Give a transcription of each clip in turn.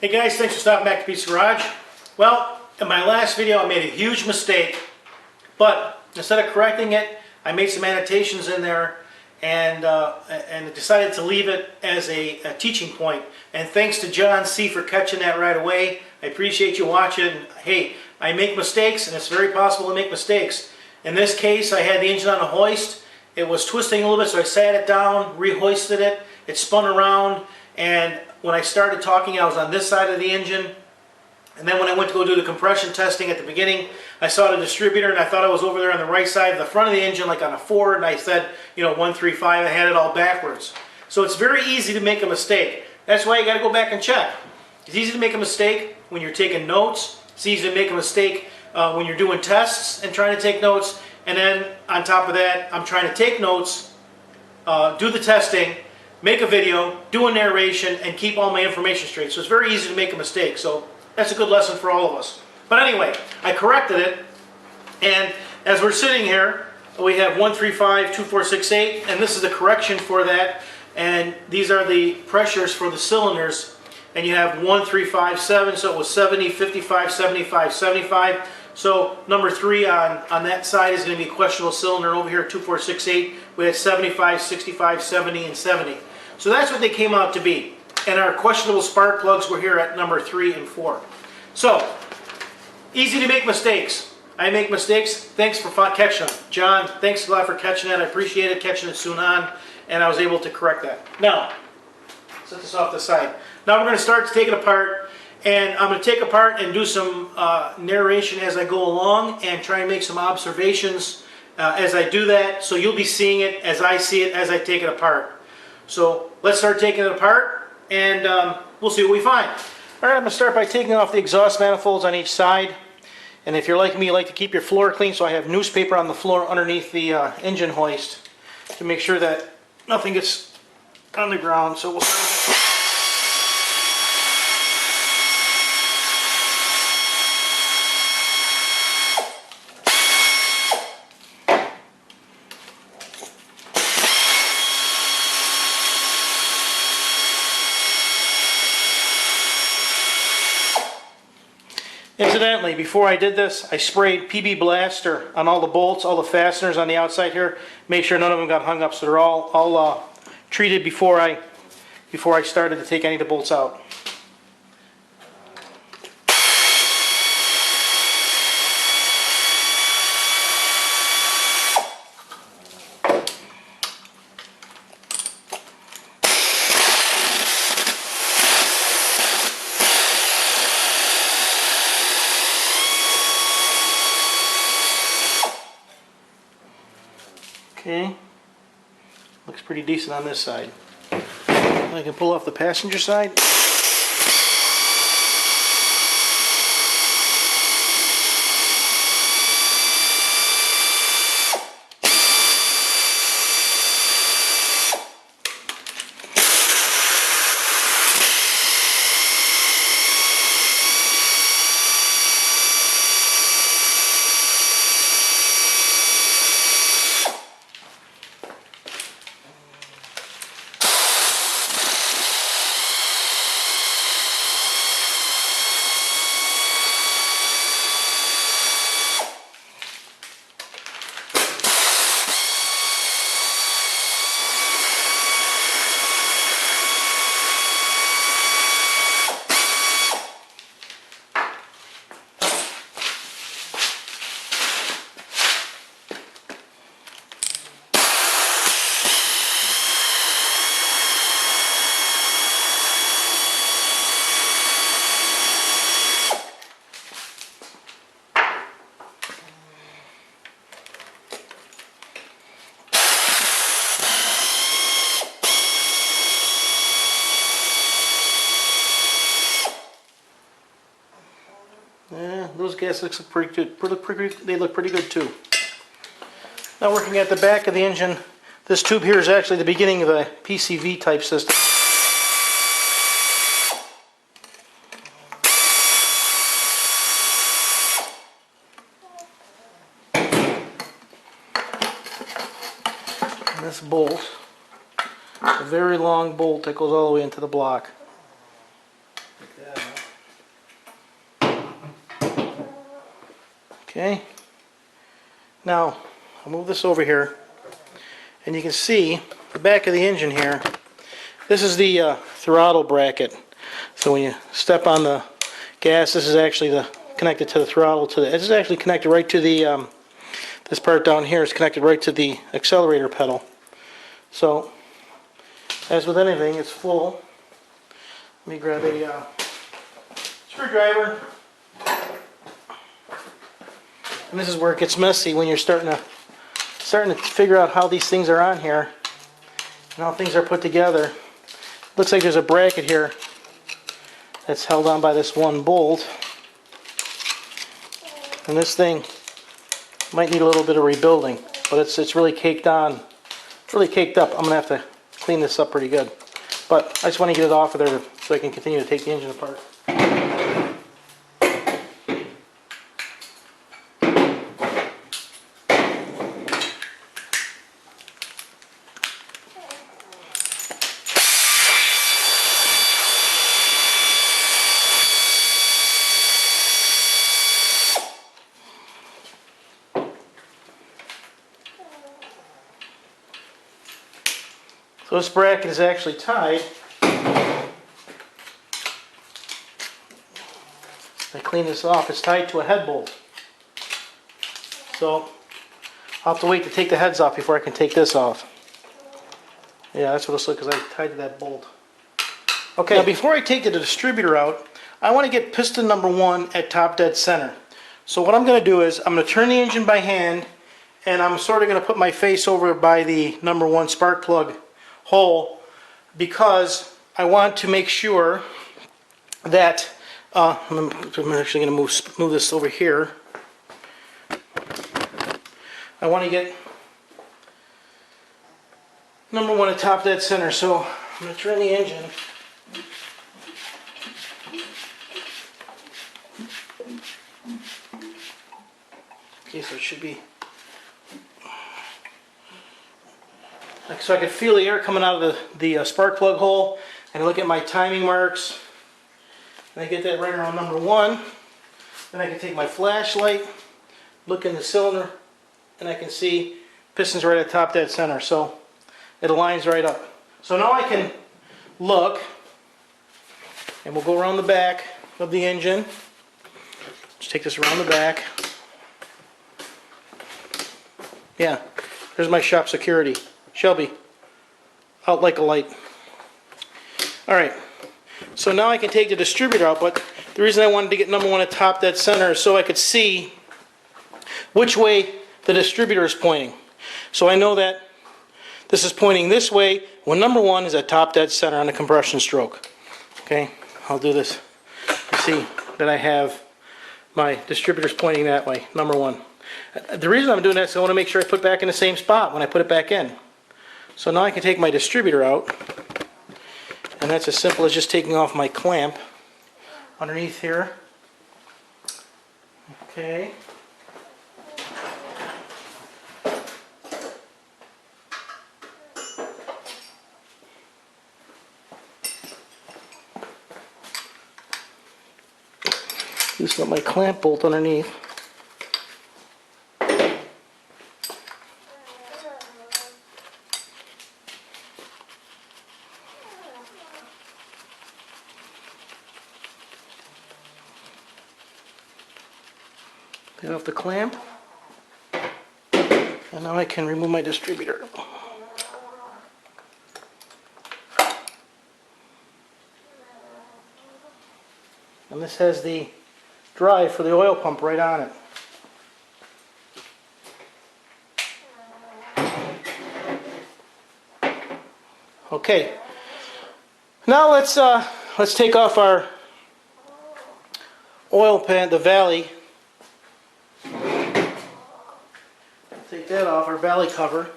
Hey guys, thanks for stopping back to Pizza Garage. Well, in my last video I made a huge mistake, but instead of correcting it, I made some annotations in there and decided to leave it as a teaching point. And thanks to John C. for catching that right away. I appreciate you watching. Hey, I make mistakes and it's very possible to make mistakes. In this case, I had the engine on a hoist. It was twisting a little bit, so I sat it down, rehoisted it. It spun around, and when I started talking, I was on this side of the engine. And then when I went to go do the compression testing at the beginning, I saw the distributor and I thought I was over there on the right side of the front of the engine, like on a Ford, and I said, 135, I had it all backwards. So it's very easy to make a mistake. That's why you got to go back and check. It's easy to make a mistake when you're taking notes. It's easy to make a mistake when you're doing tests and trying to take notes. And then on top of that, I'm trying to take notes, do the testing, make a video, do a narration, and keep all my information straight. So it's very easy to make a mistake. So that's a good lesson for all of us. But anyway, I corrected it, and as we're sitting here, we have 135-2468, and this is the correction for that. And these are the pressures for the cylinders, and you have 1357, so it was 70, 55, 75, 75. So number 3 on that side is going to be a questionable cylinder. Over here, 2468, we had 75, 65, 70, and 70. So that's what they came out to be. And our questionable spark plugs were here at number 3 and 4. So, easy to make mistakes. I make mistakes. Thanks for catching them. John, thanks a lot for catching that. I appreciate it, catching it soon on. And I was able to correct that. Now, set this off the side. Now we're going to start to take it apart. And I'm going to take apart and do some narration as I go along and try and make some observations as I do that. So you'll be seeing it as I see it as I take it apart. So let's start taking it apart and we'll see what we find. Alright, I'm going to start by taking off the exhaust manifolds on each side. And if you're like me, you like to keep your floor clean, so I have newspaper on the floor underneath the engine hoist to make sure that nothing gets on the ground. So we'll start. Incidentally, before I did this, I sprayed PB Blaster on all the bolts, all the fasteners on the outside here. Make sure none of them got hung up, so they're all treated before I started to take any of the bolts out. Okay, looks pretty decent on this side. I can pull off the passenger side. Yeah, those gaskets look pretty good. They look pretty good too. Now working at the back of the engine, this tube here is actually the beginning of a PCV type system. And this bolt, a very long bolt that goes all the way into the block. Like that, huh? Okay. Now, I'll move this over here, and you can see the back of the engine here. This is the throttle bracket. So when you step on the gas, this is actually connected to the throttle. This is actually connected right to the this part down here is connected right to the accelerator pedal. So, as with anything, it's full. Let me grab a screwdriver. And this is where it gets messy when you're starting to figure out how these things are on here and how things are put together. Looks like there's a bracket here that's held on by this one bolt. And this thing might need a little bit of rebuilding, but it's really caked on, really caked up. I'm gonna have to clean this up pretty good. But I just want to get it off of there so I can continue to take the engine apart. So this bracket is actually tied. I clean this off. It's tied to a head bolt. So I'll have to wait to take the heads off before I can take this off. Yeah, that's what it's like because I tied to that bolt. Okay, now before I take the distributor out, I want to get piston number 1 at top dead center. So what I'm going to do is I'm going to turn the engine by hand, and I'm sort of going to put my face over by the number 1 spark plug hole because I want to make sure that I'm actually going to move this over here. I want to get number 1 at top dead center, so I'm going to turn the engine. Okay, so it should be. So I can feel the air coming out of the spark plug hole, and I look at my timing marks, and I get that right around number 1. Then I can take my flashlight, look in the cylinder, and I can see pistons right at top dead center. So it aligns right up. So now I can look, and we'll go around the back of the engine. Just take this around the back. Yeah, there's my shop security. Shelby, out like a light. Alright, so now I can take the distributor out, but the reason I wanted to get number 1 at top dead center is so I could see which way the distributor is pointing. So I know that this is pointing this way when number 1 is at top dead center on the compression stroke. Okay, I'll do this. You see that I have my distributors pointing that way, number 1. The reason I'm doing that is I want to make sure I put it back in the same spot when I put it back in. So now I can take my distributor out, and that's as simple as just taking off my clamp underneath here. Okay. Loosen up my clamp bolt underneath. Get off the clamp, and now I can remove my distributor. And this has the drive for the oil pump right on it. Okay, now let's take off our oil pan, the valley. Take that off, our valley cover,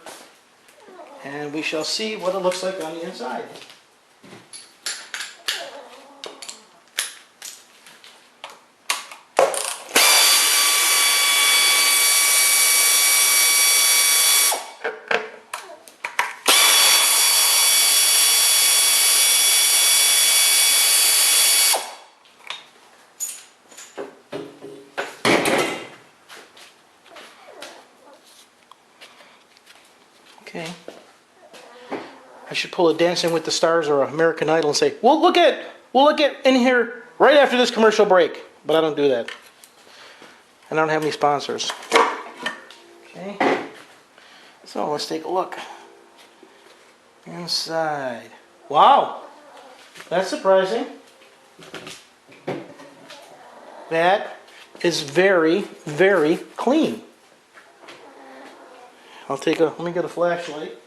and we shall see what it looks like on the inside. Okay. I should pull a Dancing with the Stars or American Idol and say, we'll look at in here right after this commercial break. But I don't do that. And I don't have any sponsors. Okay. So let's take a look. Inside. Wow. That's surprising. That is very, very clean. Let me get a flashlight.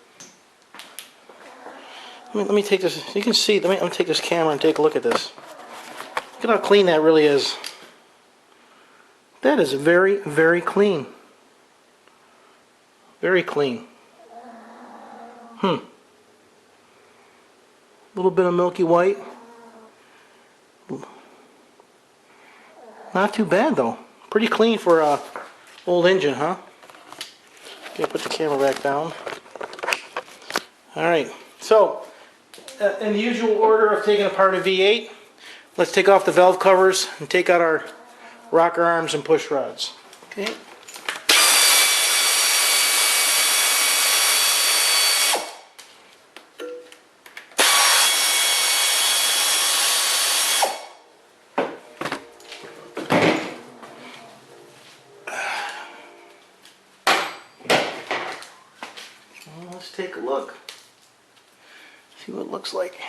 Let me take this. You can see. Let me take this camera and take a look at this. Look at how clean that really is. That is very, very clean. Very clean. A little bit of milky white. Not too bad though. Pretty clean for a old engine, huh? Okay, put the camera back down. Alright, so in the usual order of taking apart a V8, let's take off the valve covers and take out our rocker arms and push rods. Okay. Let's take a look. See what it looks like.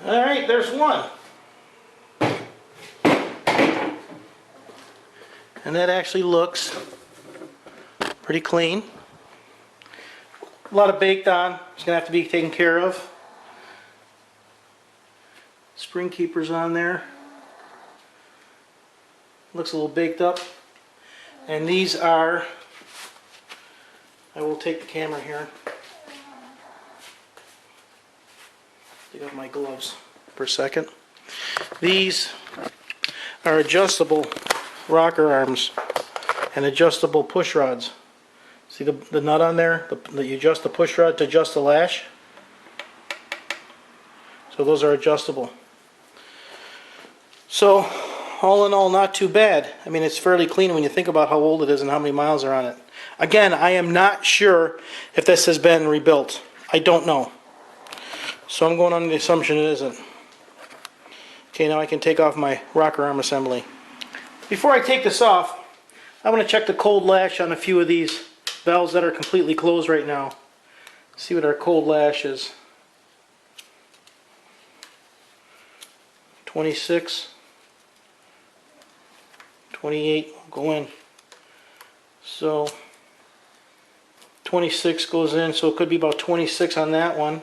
Alright, there's one. And that actually looks pretty clean. A lot of baked on. It's going to have to be taken care of. Spring keepers on there. Looks a little baked up. And these are, I will take the camera here. Take off my gloves for a second. These are adjustable rocker arms and adjustable push rods. See the nut on there? You adjust the push rod to adjust the lash. So those are adjustable. So all in all, not too bad. I mean, it's fairly clean when you think about how old it is and how many miles are on it. Again, I am not sure if this has been rebuilt. I don't know. So I'm going on the assumption it isn't. Okay, now I can take off my rocker arm assembly. Before I take this off, I want to check the cold lash on a few of these valves that are completely closed right now. See what our cold lash is. 26, 28 will go in. So 26 goes in, so it could be about 26 on that one.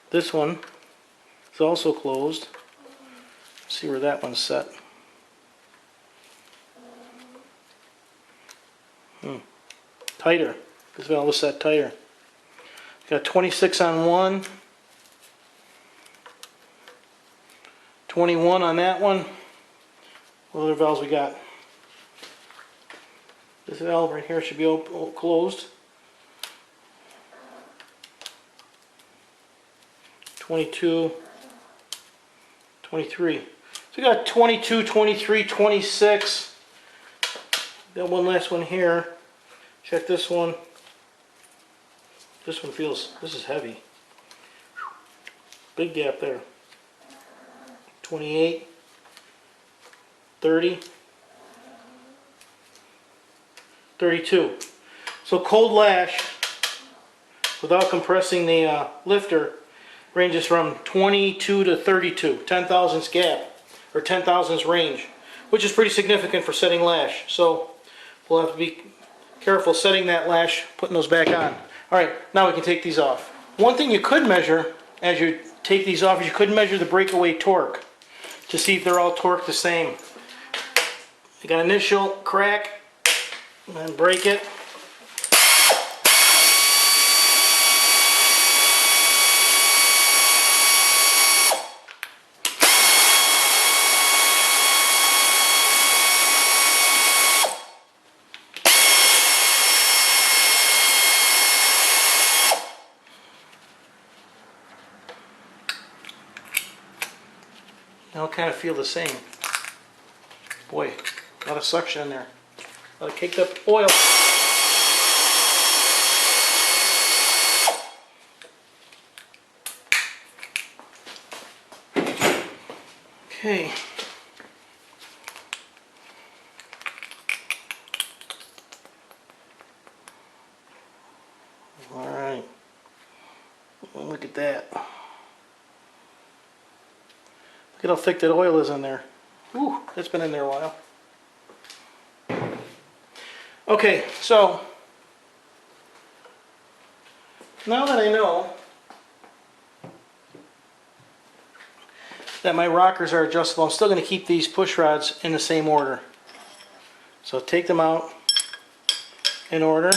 This one is also closed. Let's see where that one's set. Tighter. This valve is set tighter. Got 26 on one. 21 on that one. What other valves we got? This valve right here should be closed. 22, 23. So we got 22, 23, 26. Got one last one here. Check this one. This one feels, this is heavy. Big gap there. 28, 30, 32. So cold lash without compressing the lifter ranges from 22 to 32, 10 thousandths gap, or 10 thousandths range, which is pretty significant for setting lash. So we'll have to be careful setting that lash, putting those back on. Alright, now we can take these off. One thing you could measure as you take these off is you could measure the breakaway torque to see if they're all torqued the same. You got initial crack, and then break it. They all kind of feel the same. Boy, a lot of suction in there. A lot of caked up oil. Okay. All right. Look at that. Look at how thick that oil is in there. Ooh, it's been in there a while. Okay, so now that I know that my rockers are adjustable, I'm still going to keep these push rods in the same order. So take them out in order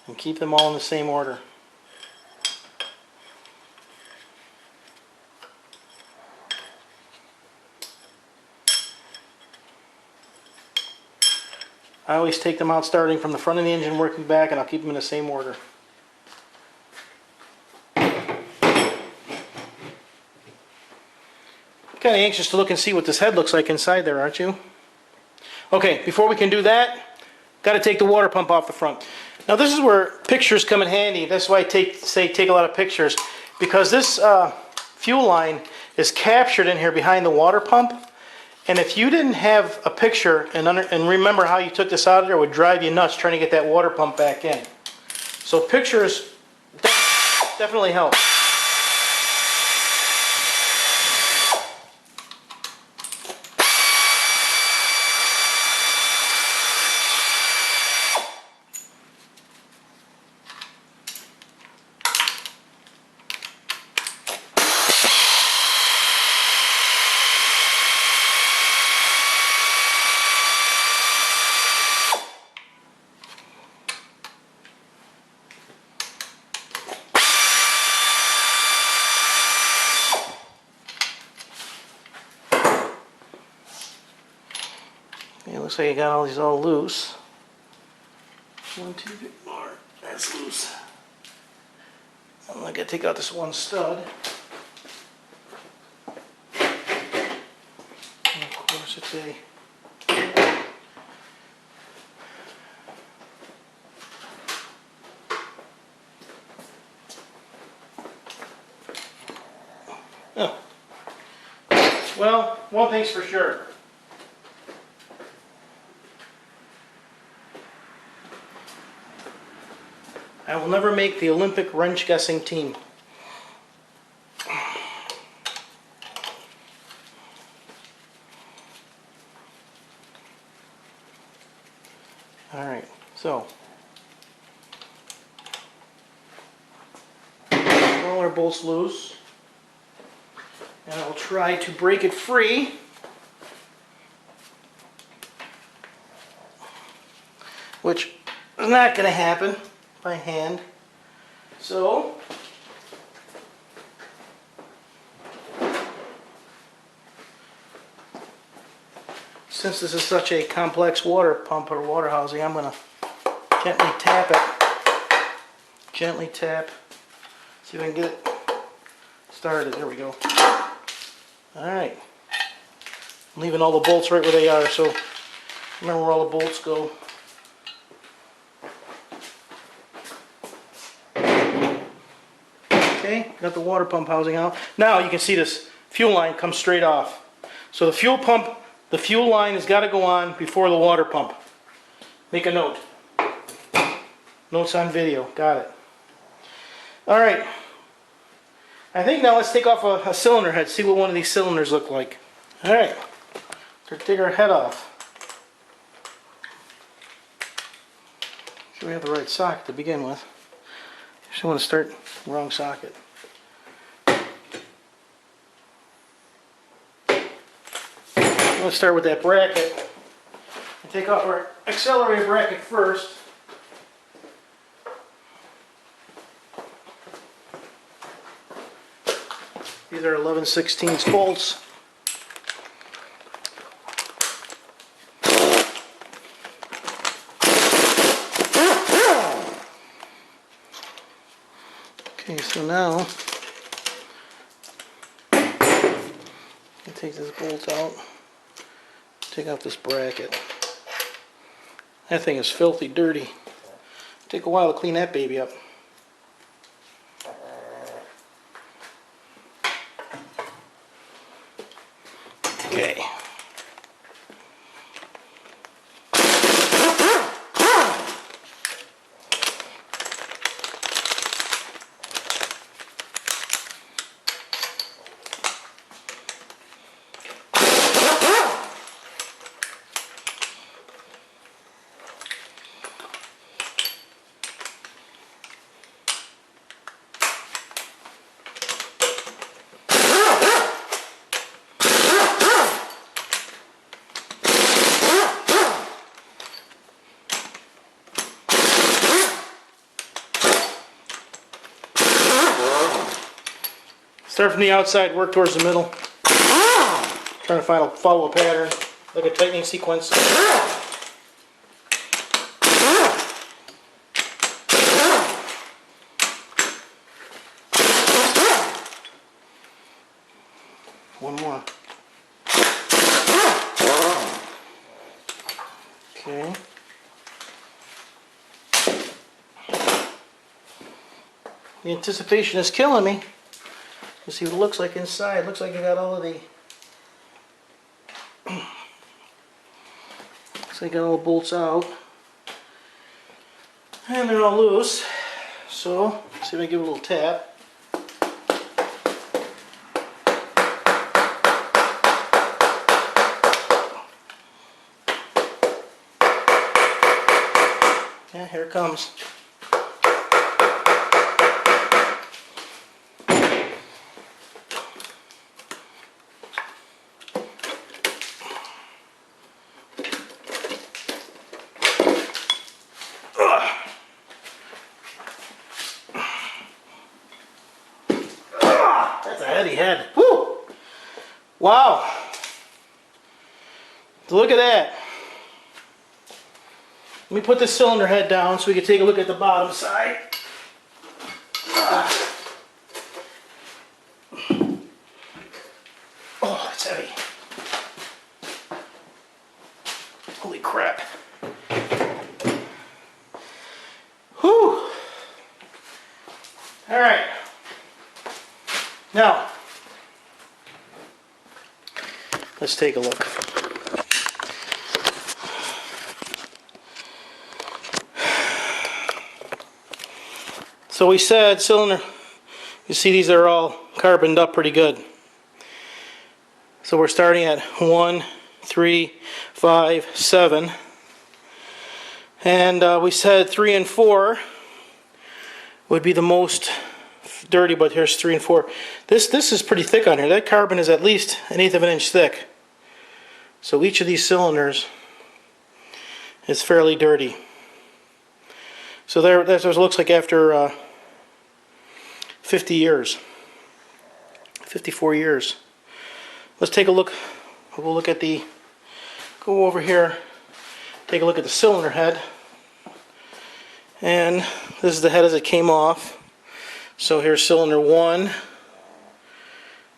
and keep them all in the same order. I always take them out starting from the front of the engine working back, and I'll keep them in the same order. I'm kind of anxious to look and see what this head looks like inside there, aren't you? Okay, before we can do that, got to take the water pump off the front. Now this is where pictures come in handy. That's why I say take a lot of pictures, because this fuel line is captured in here behind the water pump. And if you didn't have a picture and remember how you took this out of there, it would drive you nuts trying to get that water pump back in. So pictures definitely help. It looks like I got all these all loose. 1, 2, 3, 4. That's loose. I'm going to take out this one stud. And of course it's a well, one thing's for sure. I will never make the Olympic wrench guessing team. Alright, so all our bolts loose, and I'll try to break it free. Which is not going to happen by hand. So since this is such a complex water pump or water housing, I'm going to gently tap it. Gently tap. See if I can get it started. There we go. Alright. I'm leaving all the bolts right where they are, so remember where all the bolts go. Okay, got the water pump housing out. Now you can see this fuel line comes straight off. So the fuel line has got to go on before the water pump. Make a note. Notes on video. Got it. Alright. I think now let's take off a cylinder head, see what one of these cylinders look like. Alright. Let's take our head off. Sure we have the right socket to begin with. Just want to start the wrong socket. Let's start with that bracket. And take off our accelerator bracket first. These are 11/16 bolts. Okay, so now I take this bolt out, take out this bracket. That thing is filthy dirty. Take a while to clean that baby up. Okay. Start from the outside, work towards the middle. Trying to follow a pattern, like a tightening sequence. One more. Okay. The anticipation is killing me. You see what it looks like inside. Looks like you got all of the looks like you got all the bolts out. And they're all loose. So see if I give it a little tap. Yeah, here it comes. That's a heady head. Woo! Wow! Look at that. Let me put this cylinder head down so we can take a look at the bottom side. Oh, it's heavy. Holy crap. Whew. All right. Now, let's take a look. So we said cylinder, you see these are all carboned up pretty good. So we're starting at 1, 3, 5, 7. And we said 3 and 4 would be the most dirty, but here's 3 and 4. This is pretty thick on here. That carbon is at least 1/8 of an inch thick. So each of these cylinders is fairly dirty. So that's what it looks like after 50 years, 54 years. Let's take a look. We'll look at the, go over here, take a look at the cylinder head. And this is the head as it came off. So here's cylinder 1,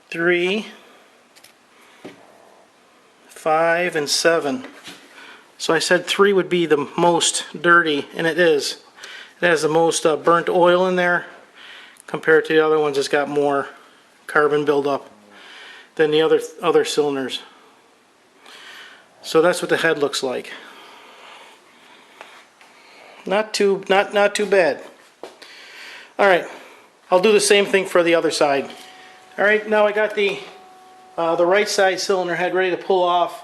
3, 5, and 7. So I said 3 would be the most dirty, and it is. It has the most burnt oil in there. Compared to the other ones, it's got more carbon buildup than the other cylinders. So that's what the head looks like. Not too bad. All right, I'll do the same thing for the other side. All right, now I got the right side cylinder head ready to pull off.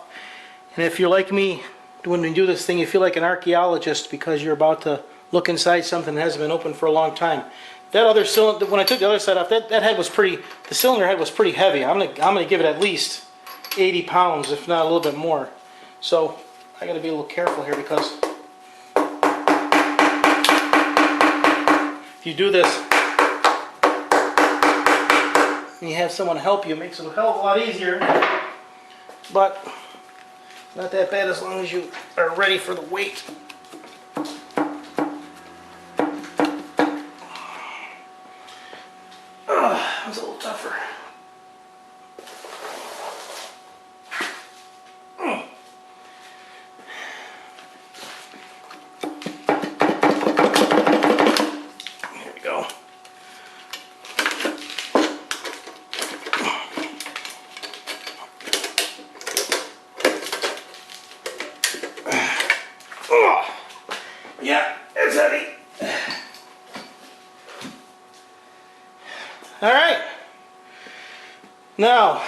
And if you're like me, when we do this thing, you feel like an archaeologist because you're about to look inside something that hasn't been open for a long time. That other cylinder, when I took the other side off, that head was pretty. The cylinder head was pretty heavy. I'm gonna give it at least 80 pounds, if not a little bit more. So I got to be a little careful here, because if you do this and you have someone help you, it makes it a hell of a lot easier. But not that bad as long as you are ready for the weight. That was a little tougher. Here we go. Yeah, it's heavy. All right. Now,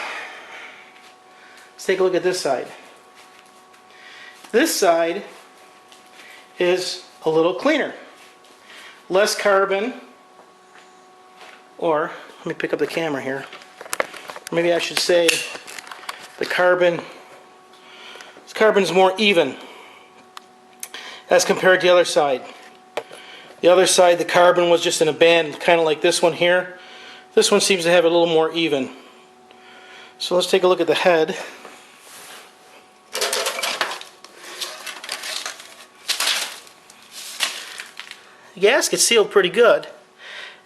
let's take a look at this side. This side is a little cleaner. Less carbon, or let me pick up the camera here. Maybe I should say the carbon's more even as compared to the other side. The other side, the carbon was just in a band, kind of like this one here. This one seems to have it a little more even. So let's take a look at the head. The gasket's sealed pretty good.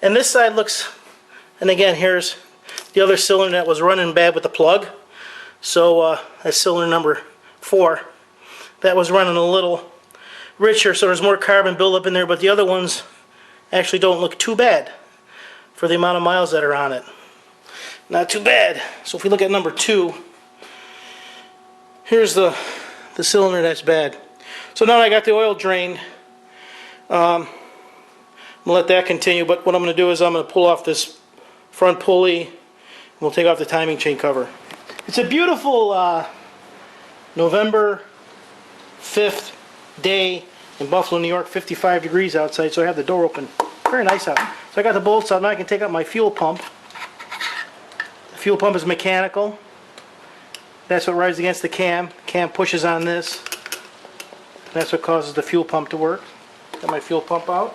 And this side looks, and again, here's the other cylinder that was running bad with the plug. So that's cylinder number 4. That was running a little richer, so there's more carbon buildup in there, but the other ones actually don't look too bad for the amount of miles that are on it. Not too bad. So if we look at number 2, here's the cylinder that's bad. So now I got the oil drained. I'm going to let that continue, but what I'm going to do is I'm going to pull off this front pulley, and we'll take off the timing chain cover. It's a beautiful November 5th day in Buffalo, New York, 55 degrees outside, so I have the door open. Very nice out. So I got the bolts out, now I can take out my fuel pump. The fuel pump is mechanical. That's what rides against the cam. The cam pushes on this. That's what causes the fuel pump to work. Got my fuel pump out.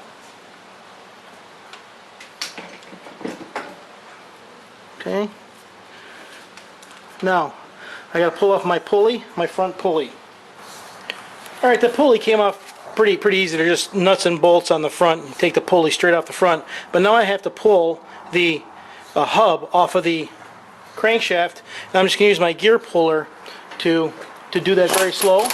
Okay. Now, I got to pull off my pulley, my front pulley. Alright, the pulley came off pretty easy. They're just nuts and bolts on the front. You take the pulley straight off the front. But now I have to pull the hub off of the crankshaft. And I'm just going to use my gear puller to do that very slow.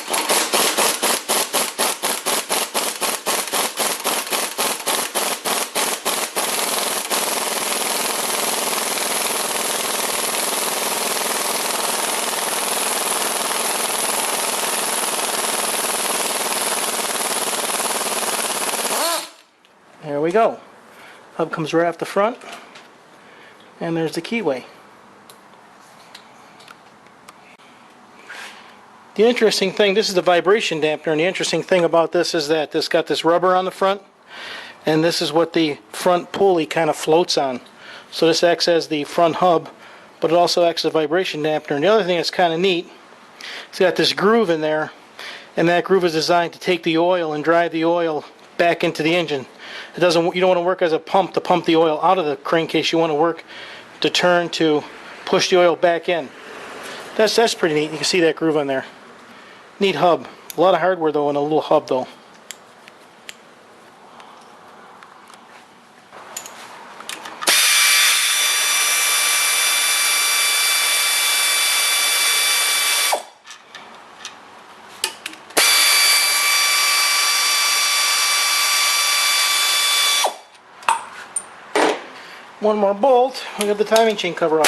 There we go. Hub comes right off the front, and there's the keyway. The interesting thing, this is the vibration dampener, and the interesting thing about this is that this got this rubber on the front, and this is what the front pulley kind of floats on. So this acts as the front hub, but it also acts as a vibration dampener. And the other thing that's kind of neat, it's got this groove in there, and that groove is designed to take the oil and drive the oil back into the engine. It doesn't. You don't want to work as a pump to pump the oil out of the crankcase. You want to work to turn to push the oil back in. That's pretty neat. You can see that groove on there. Neat hub. A lot of hardware though in a little hub though. One more bolt, we got the timing chain cover off.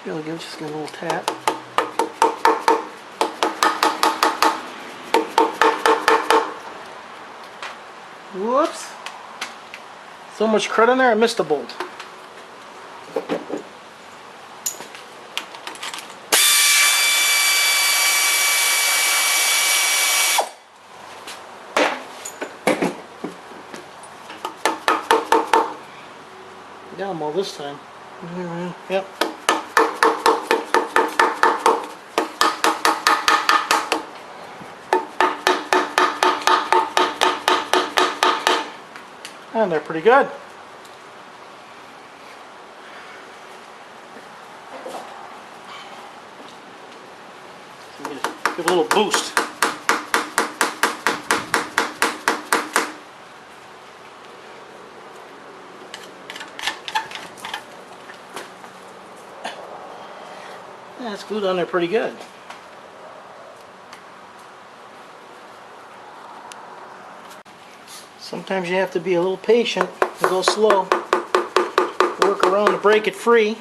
Really good, just get a little tap. Whoops. So much crud in there, I missed a bolt. normal this time. Yep. And they're pretty good. Give a little boost. Yeah, it's glued on there pretty good. Sometimes you have to be a little patient and go slow. Work around to break it free.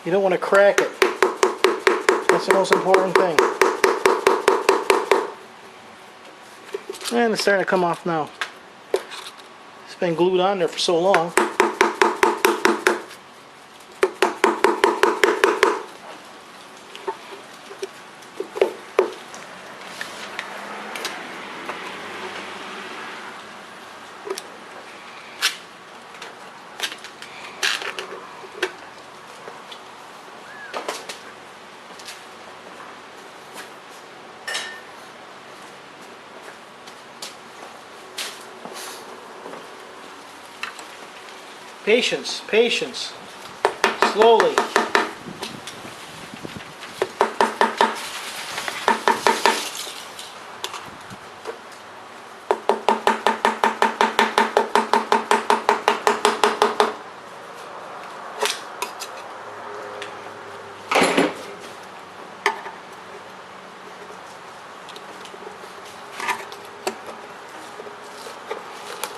You don't want to crack it. That's the most important thing. And it's starting to come off now. It's been glued on there for so long. Patience, patience. Slowly.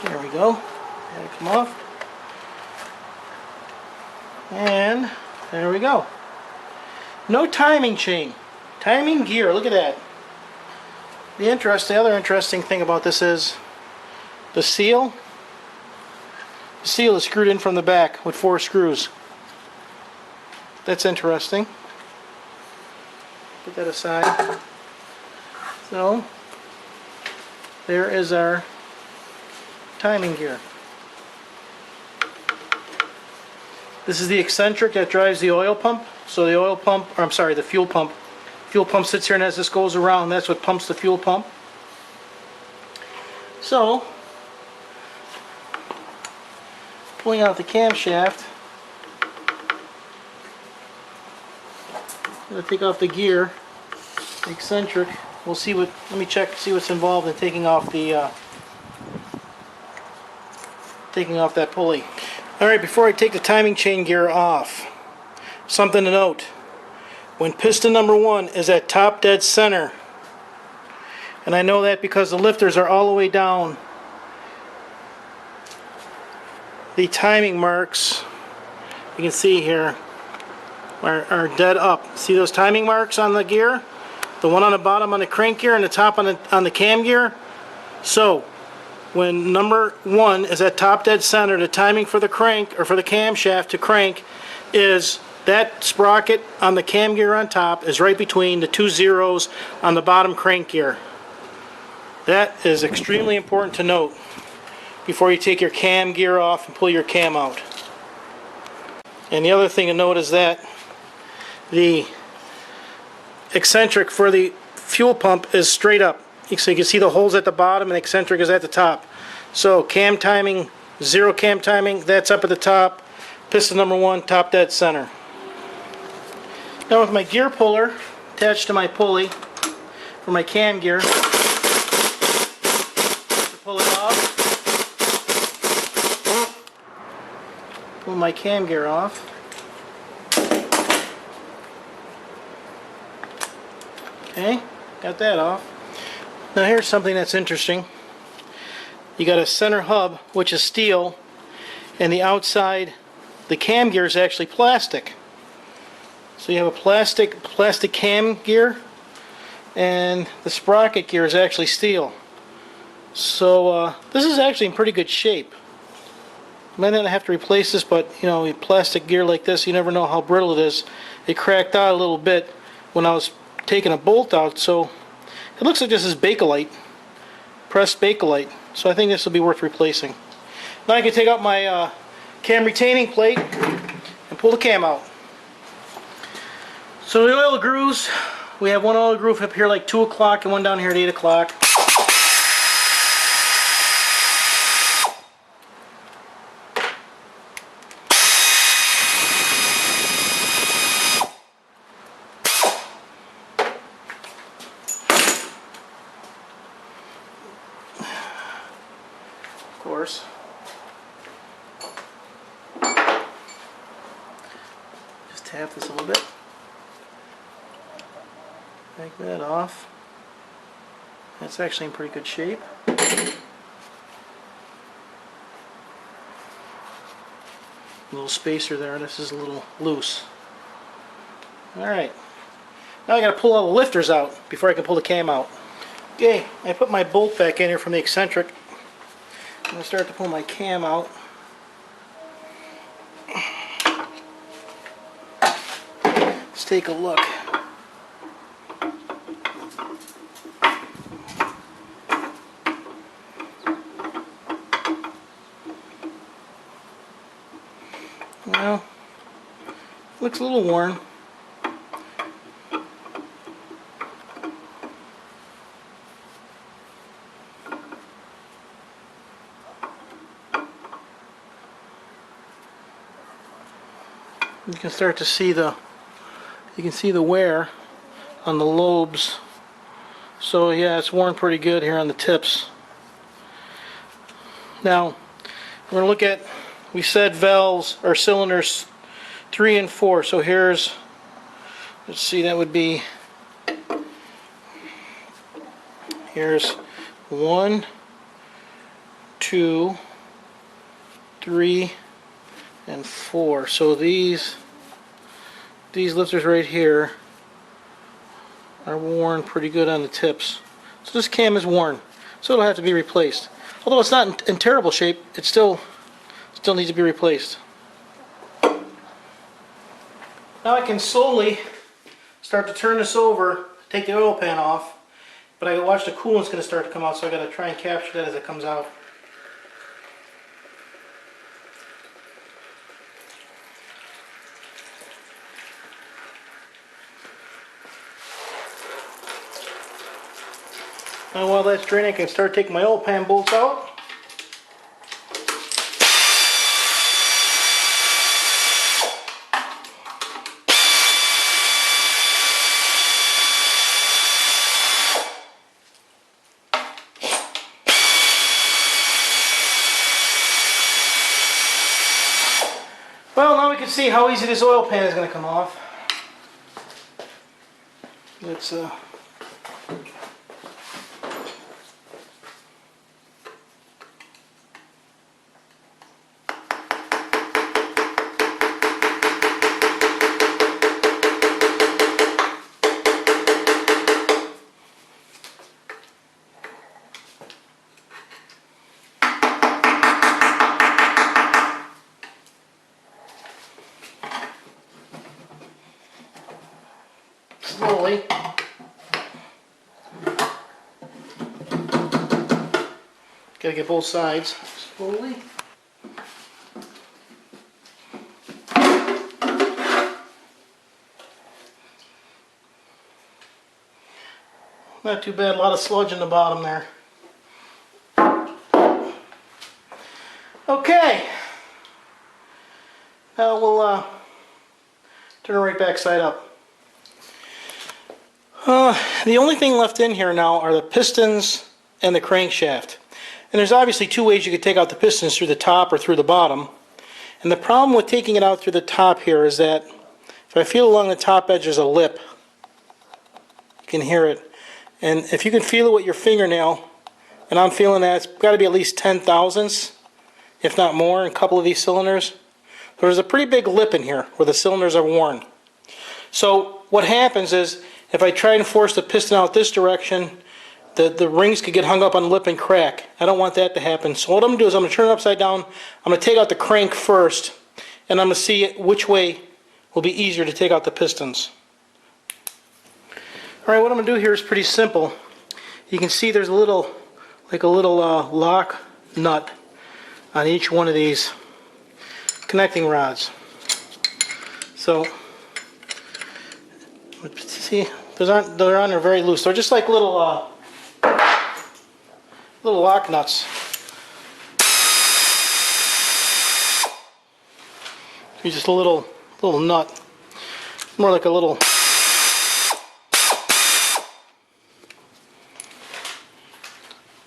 There we go. Let it come off. And there we go. No timing chain. Timing gear, look at that. The other interesting thing about this is the seal. The seal is screwed in from the back with 4 screws. That's interesting. Put that aside. So, there is our timing gear. This is the eccentric that drives the oil pump. So the oil pump, or I'm sorry, the fuel pump. Fuel pump sits here, and as this goes around, that's what pumps the fuel pump. So, pulling out the camshaft, I'm going to take off the gear, the eccentric. We'll see what, let me check, see what's involved in taking off the, taking off that pulley. Alright, before I take the timing chain gear off, something to note. When piston number 1 is at top dead center, and I know that because the lifters are all the way down, the timing marks, you can see here, are dead up. See those timing marks on the gear? The one on the bottom on the crank gear and the top on the cam gear? So, when number 1 is at top dead center, the timing for the crank, or for the camshaft to crank, is that sprocket on the cam gear on top is right between the 2 zeros on the bottom crank gear. That is extremely important to note before you take your cam gear off and pull your cam out. And the other thing to note is that the eccentric for the fuel pump is straight up. So you can see the holes at the bottom and the eccentric is at the top. So cam timing, 0 cam timing, that's up at the top. Piston number 1, top dead center. Now with my gear puller attached to my pulley for my cam gear, pull it off. Pull my cam gear off. Okay, got that off. Now here's something that's interesting. You got a center hub, which is steel, and the outside, the cam gear is actually plastic. So you have a plastic cam gear, and the sprocket gear is actually steel. So this is actually in pretty good shape. Might not have to replace this, but you know, plastic gear like this, you never know how brittle it is. It cracked out a little bit when I was taking a bolt out, so It looks like this is Bakelite, pressed Bakelite, so I think this will be worth replacing. Now I can take out my cam retaining plate and pull the cam out. So the oil grooves, we have one oil groove up here like 2 o'clock and one down here at 8 o'clock. Of course. Just tap this a little bit. Take that off. That's actually in pretty good shape. Little spacer there. This is a little loose. Alright. Now I gotta pull all the lifters out before I can pull the cam out. Okay, I put my bolt back in here from the eccentric. I'm going to start to pull my cam out. Let's take a look. Well, looks a little worn. You can start to see the wear on the lobes. So yeah, it's worn pretty good here on the tips. Now we're going to look at, we said valves or cylinders 3 and 4. So here's, let's see, that would be, here's 1, 2, 3, and 4. So these lifters right here are worn pretty good on the tips. So this cam is worn, so it'll have to be replaced. Although it's not in terrible shape, it still needs to be replaced. Now I can slowly start to turn this over, take the oil pan off, but I watch the coolant's going to start to come out, so I got to try and capture that as it comes out. Now while that's draining, I can start taking my oil pan bolts out. Well, now we can see how easy this oil pan is going to come off. Let's slowly. Gotta get both sides slowly. Not too bad, a lot of sludge in the bottom there. Okay. Now we'll turn it right back side up. The only thing left in here now are the pistons and the crankshaft. And there's obviously two ways you could take out the pistons, through the top or through the bottom. And the problem with taking it out through the top here is that if I feel along the top edge there's a lip, you can hear it. And if you can feel it with your fingernail, and I'm feeling that, it's got to be at least 10 thousandths, if not more, in a couple of these cylinders. There's a pretty big lip in here where the cylinders are worn. So what happens is, if I try and force the piston out this direction, the rings could get hung up on the lip and crack. I don't want that to happen. So what I'm going to do is I'm going to turn it upside down. I'm going to take out the crank first, and I'm going to see which way will be easier to take out the pistons. Alright, what I'm going to do here is pretty simple. You can see there's a little, like a little lock nut on each one of these connecting rods. So, see, they're on there very loose. They're just like little lock nuts. It's just a little nut, more like a little.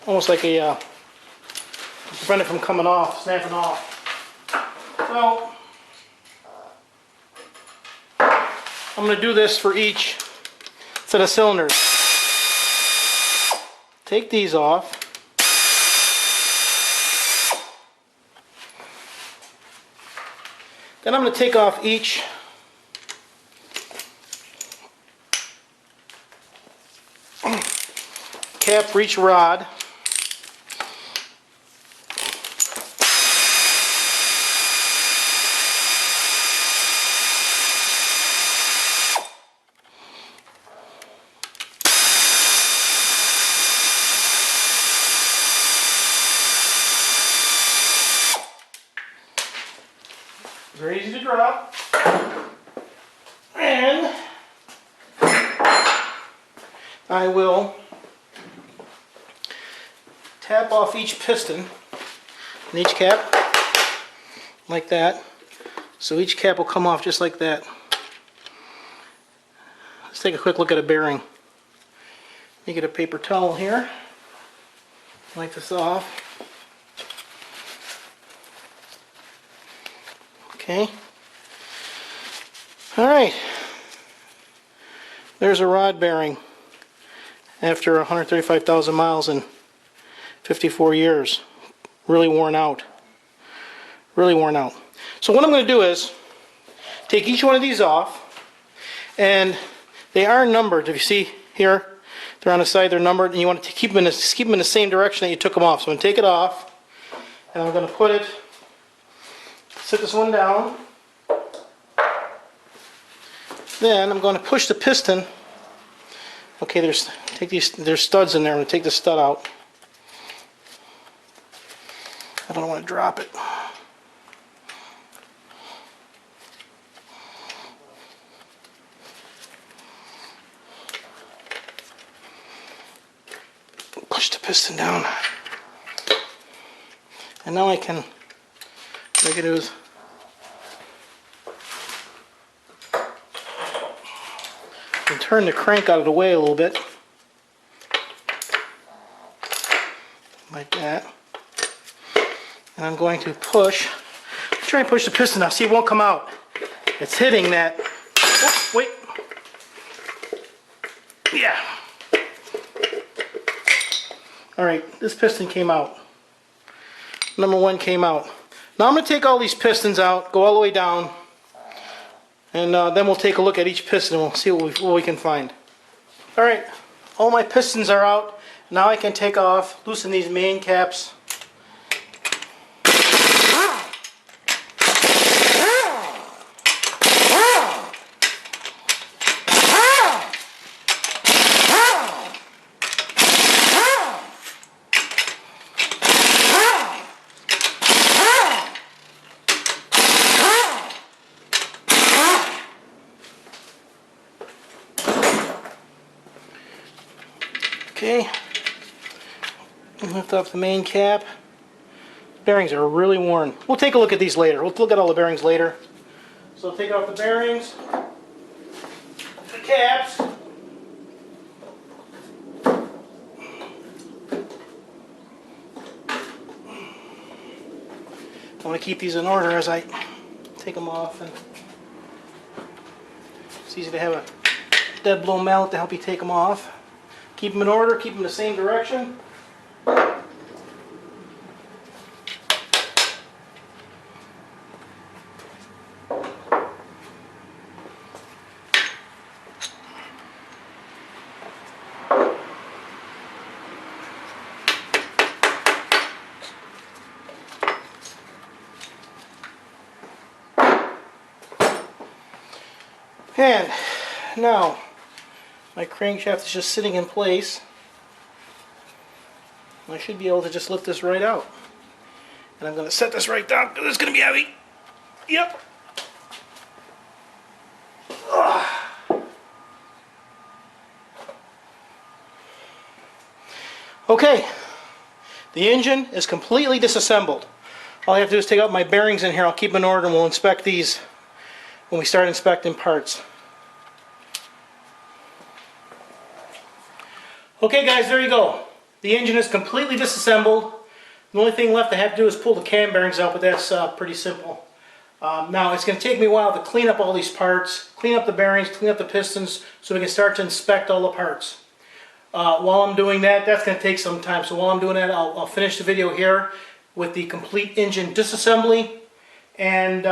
Almost like a prevent it from coming off, snapping off. So I'm going to do this for each set of cylinders. Take these off. Then I'm going to take off each cap for each rod. Very easy to drop. And I will tap off each piston and each cap like that. So each cap will come off just like that. Let's take a quick look at a bearing. Let me get a paper towel here. Wipe this off. Okay. Alright. There's a rod bearing after 135,000 miles and 54 years. Really worn out. Really worn out. So what I'm going to do is take each one of these off, and they are numbered. If you see here, they're on the side, they're numbered, and you want to keep them in the same direction that you took them off. So I'm going to take it off, and I'm going to put it. Set this one down. Then I'm going to push the piston. Okay, there's studs in there. I'm going to take the stud out. I don't want to drop it. Push the piston down. And now I can make it as and turn the crank out of the way a little bit, like that. And I'm going to push. Try and push the piston now. See, it won't come out. It's hitting that. Oh, wait. Yeah. All right, this piston came out. Number one came out. Now I'm going to take all these pistons out, go all the way down, and then we'll take a look at each piston and we'll see what we can find. Alright, all my pistons are out. Now I can take off, loosen these main caps. Okay, lift up the main cap. Bearings are really worn. We'll take a look at these later. We'll look at all the bearings later. So take off the bearings, the caps. I want to keep these in order as I take them off. And it's easy to have a dead blow mallet to help you take them off. Keep them in order, keep them in the same direction. And now my crankshaft is just sitting in place. I should be able to just lift this right out. And I'm going to set this right down because it's going to be heavy. Yep. Okay, the engine is completely disassembled. All I have to do is take out my bearings in here. I'll keep in order and we'll inspect these when we start inspecting parts. Okay guys, there you go. The engine is completely disassembled. The only thing left I have to do is pull the cam bearings out, but that's pretty simple. Now it's going to take me a while to clean up all these parts, clean up the bearings, clean up the pistons, so we can start to inspect all the parts. While I'm doing that, that's going to take some time. So while I'm doing that, I'll finish the video here with the complete engine disassembly. And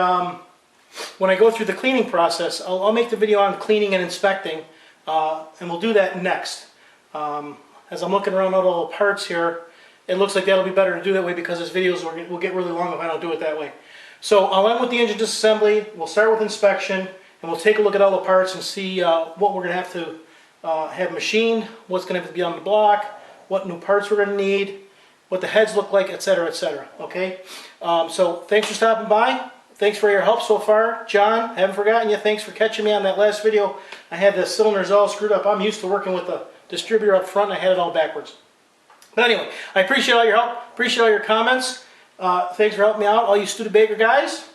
when I go through the cleaning process, I'll make the video on cleaning and inspecting, and we'll do that next. As I'm looking around at all the parts here, it looks like that'll be better to do that way because this video will get really long if I don't do it that way. So I'll end with the engine disassembly, we'll start with inspection, and we'll take a look at all the parts and see what we're going to have to have machined, what's going to have to be on the block, what new parts we're going to need, what the heads look like, etc., etc. Okay? So thanks for stopping by. Thanks for your help so far. John, I haven't forgotten you. Thanks for catching me on that last video. I had the cylinders all screwed up. I'm used to working with the distributor up front, and I had it all backwards. But anyway, I appreciate all your help, appreciate all your comments. Thanks for helping me out, all you Studebaker guys.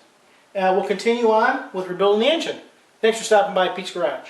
We'll continue on with rebuilding the engine. Thanks for stopping by Pete's Garage.